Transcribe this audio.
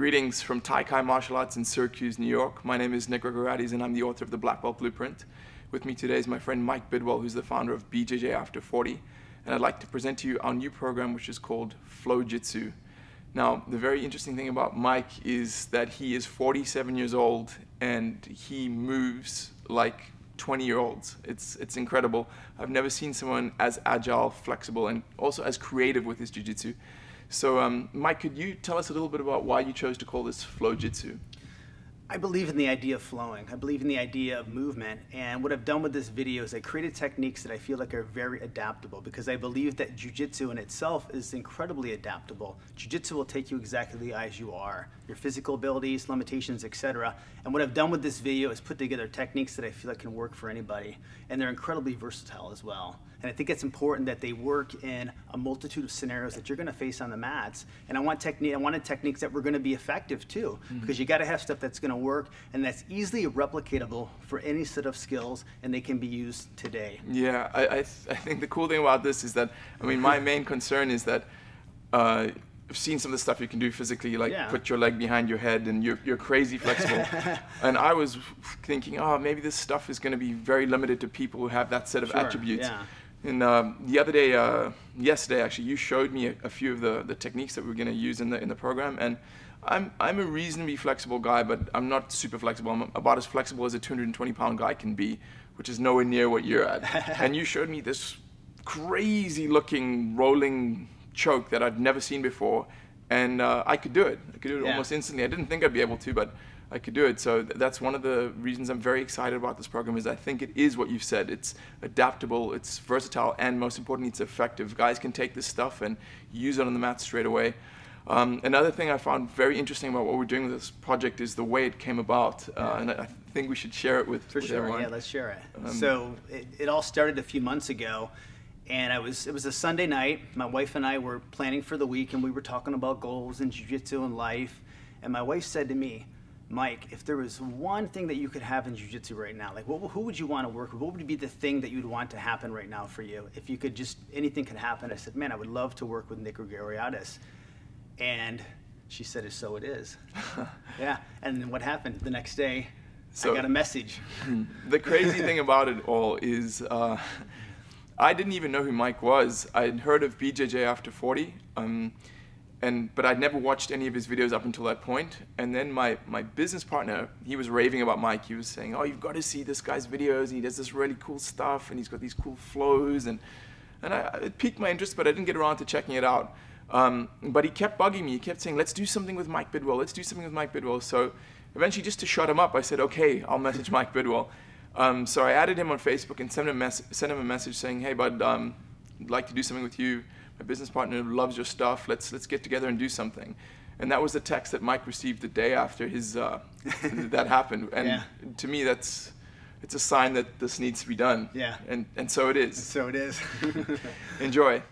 Greetings from Tai Martial Arts in Syracuse, New York. My name is Nick Gregoriades and I'm the author of the Black Belt Blueprint. With me today is my friend Mike Bidwell, who's the founder of BJJAfter40. And I'd like to present to you our new program, which is called Flow Jitsu. Now, the very interesting thing about Mike is that he is 47 years old and he moves like 20-year-olds. It's incredible. I've never seen someone as agile, flexible, and also as creative with his jiu-jitsu. So, Mike, could you tell us a little bit about why you chose to call this Flow Jitsu? I believe in the idea of flowing. I believe in the idea of movement. And what I've done with this video is I created techniques that I feel like are very adaptable, because I believe that jiu-jitsu in itself is incredibly adaptable. Jiu-jitsu will take you exactly as you are, your physical abilities, limitations, etc. And what I've done with this video is put together techniques that I feel like can work for anybody. And they're incredibly versatile as well. And I think it's important that they work in a multitude of scenarios that you're going to face on the mats. And I wanted techniques that were going to be effective too, because you got to have stuff that's going to work and that's easily replicatable for any set of skills, and they can be used today. Yeah, I think the cool thing about this is that, I mean, my main concern is that I've seen some of the stuff you can do physically, like put your leg behind your head and you're crazy flexible. And I was thinking, oh, maybe this stuff is going to be very limited to people who have that set of attributes. Yeah. And the other day, yesterday actually, you showed me a few of the techniques that we're going to use in the program. And I'm a reasonably flexible guy, but I'm not super flexible. I'm about as flexible as a 220-pound guy can be, which is nowhere near what you're at. And you showed me this crazy-looking rolling choke that I'd never seen before, and I could do it. I could do it almost instantly. I didn't think I'd be able to, but I could do it. So that's one of the reasons I'm very excited about this program, is I think it is what you've said. It's adaptable, it's versatile, and most importantly, it's effective. Guys can take this stuff and use it on the mat straight away. Another thing I found very interesting about what we're doing with this project is the way it came about, and I think we should share it with everyone. Yeah, let's share it. So it all started a few months ago, and it was a Sunday night. My wife and I were planning for the week, and we were talking about goals and jiu-jitsu and life, and my wife said to me, Mike, if there was one thing that you could have in jiu-jitsu right now, like who would you want to work with? What would be the thing that you'd want to happen right now for you? If you could just, anything could happen. I said, man, I would love to work with Nick Gregoriades. And she said, so it is. Yeah, and then what happened? The next day, I got a message. The crazy thing about it all is I didn't even know who Mike was. I'd heard of BJJAfter40, but I'd never watched any of his videos up until that point. And then my business partner, he was raving about Mike. He was saying, oh, you've got to see this guy's videos. And he does this really cool stuff, and he's got these cool flows. And it piqued my interest, but I didn't get around to checking it out. But he kept bugging me. He kept saying, let's do something with Mike Bidwell. Let's do something with Mike Bidwell. So eventually, just to shut him up, I said, okay, I'll message Mike Bidwell. So I added him on Facebook and sent him a message saying, hey, bud, I'd like to do something with you. My business partner loves your stuff. Let's get together and do something. And that was the text that Mike received the day after his that happened. And to me, it's a sign that this needs to be done. Yeah. And so it is. So it is. Enjoy.